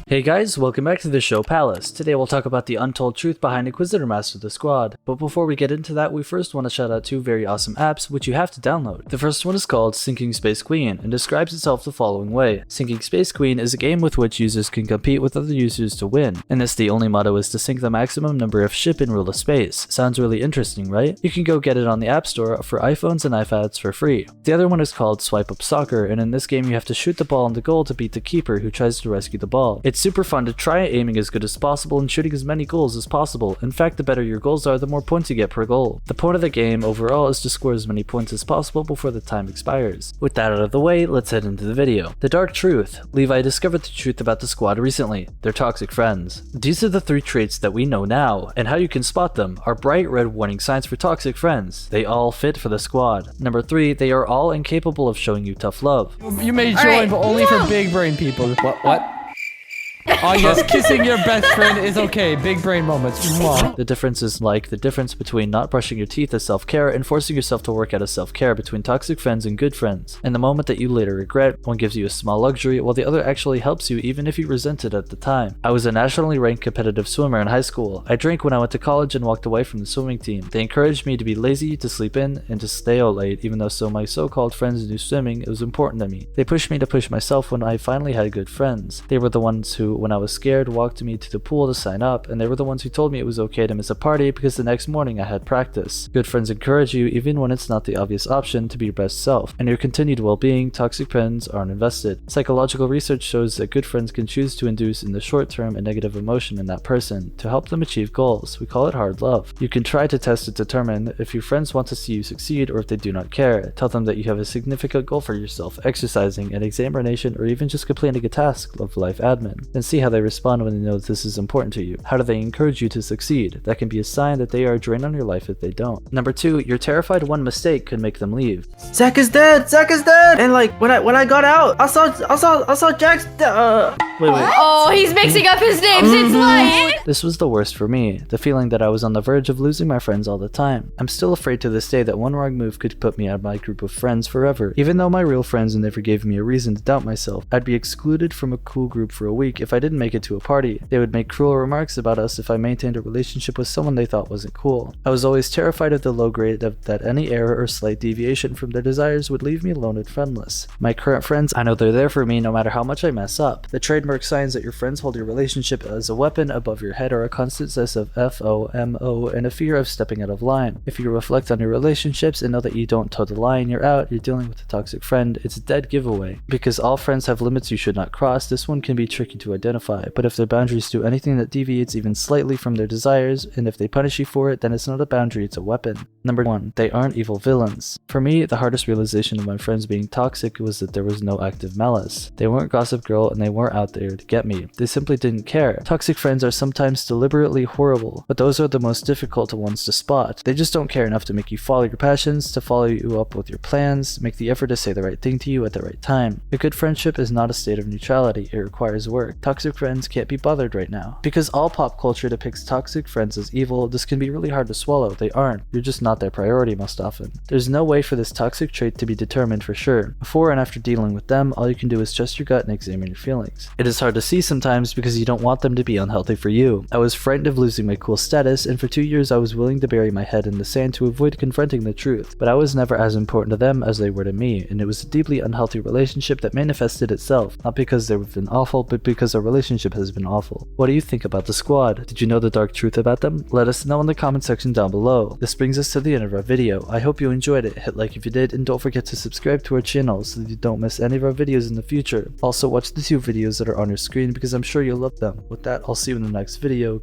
Hey guys, welcome back to the show Palace. Today we'll talk about the untold truth behind InquisitorMaster the squad. But before we get into that, we first want to shout out two very awesome apps which you have to download. The first one is called Sinking Space Queen and describes itself the following way. Sinking Space Queen is a game with which users can compete with other users to win. In this, the only motto is to sink the maximum number of ship and rule of space. Sounds really interesting, right? You can go get it on the App Store for iPhones and iPads for free. The other one is called Swipe Up Soccer, and in this game you have to shoot the ball on the goal to beat the keeper who tries to rescue the ball. It's super fun to try aiming as good as possible and shooting as many goals as possible. In fact, the better your goals are, the more points you get per goal. The point of the game overall is to score as many points as possible before the time expires. With that out of the way, let's head into the video. The dark truth. Levi discovered the truth about the squad recently. They're toxic friends. These are the three traits that we know now, and how you can spot them are bright red warning signs for toxic friends. They all fit for the squad. Number 3, they are all incapable of showing you tough love. You may join, but only for big brain people. What? Oh yes, kissing your best friend is okay. Big brain moments. Mwah. The difference is like the difference between not brushing your teeth as self-care and forcing yourself to work out as self-care between toxic friends and good friends. In the moment that you later regret, one gives you a small luxury while the other actually helps you even if you resent it at the time. I was a nationally ranked competitive swimmer in high school. I drank when I went to college and walked away from the swimming team. They encouraged me to be lazy, to sleep in, and to stay out late even though my so-called friends knew swimming, it was important to me. They pushed me to push myself when I finally had good friends. They were the ones who, when I was scared, walked me to the pool to sign up, and they were the ones who told me it was okay to miss a party because the next morning I had practice. Good friends encourage you even when it's not the obvious option to be your best self, and your continued well-being. Toxic friends aren't invested. Psychological research shows that good friends can choose to induce in the short term a negative emotion in that person to help them achieve goals. We call it hard love. You can try to test to determine if your friends want to see you succeed or if they do not care. Tell them that you have a significant goal for yourself, exercising, an examination, or even just completing a task of life admin. Then see how they respond when they know this is important to you. How do they encourage you to succeed? That can be a sign that they are a drain on your life if they don't. Number 2, you're terrified one mistake could make them leave. Zach is dead! Zach is dead! And like when I got out, I saw Jack's Wait. Oh, he's mixing up his names. It's lying. This was the worst for me, the feeling that I was on the verge of losing my friends all the time. I'm still afraid to this day that one wrong move could put me out of my group of friends forever. Even though my real friends never gave me a reason to doubt myself, I'd be excluded from a cool group for a week if I didn't make it to a party. They would make cruel remarks about us if I maintained a relationship with someone they thought wasn't cool. I was always terrified of the low grade that any error or slight deviation from their desires would leave me alone and friendless. My current friends, I know they're there for me no matter how much I mess up. The trademark signs that your friends hold your relationship as a weapon above your head are a constant sense of FOMO and a fear of stepping out of line. If you reflect on your relationships and know that you don't toe the line, you're out, you're dealing with a toxic friend, it's a dead giveaway. Because all friends have limits you should not cross, this one can be tricky to identify, but if their boundaries do anything that deviates even slightly from their desires, and if they punish you for it, then it's not a boundary, it's a weapon. Number 1, they aren't evil villains. For me, the hardest realization of my friends being toxic was that there was no active malice. They weren't Gossip Girl and they weren't out there to get me. They simply didn't care. Toxic friends are sometimes deliberately horrible, but those are the most difficult ones to spot. They just don't care enough to make you follow your passions, to follow you up with your plans, to make the effort to say the right thing to you at the right time. A good friendship is not a state of neutrality, it requires work. Toxic friends can't be bothered right now. Because all pop culture depicts toxic friends as evil, this can be really hard to swallow. They aren't. You're just not their priority most often. There's no way for this toxic trait to be determined for sure. Before and after dealing with them, all you can do is trust your gut and examine your feelings. It is hard to see sometimes because you don't want them to be unhealthy for you. I was frightened of losing my cool status, and for 2 years I was willing to bury my head in the sand to avoid confronting the truth. But I was never as important to them as they were to me, and it was a deeply unhealthy relationship that manifested itself, not because they've been awful, but because our relationship has been awful. What do you think about the squad? Did you know the dark truth about them? Let us know in the comment section down below. This brings us to the end of our video. I hope you enjoyed it. Hit like if you did, and don't forget to subscribe to our channel so that you don't miss any of our videos in the future. Also watch the 2 videos that are on your screen because I'm sure you'll love them. With that, I'll see you in the next video.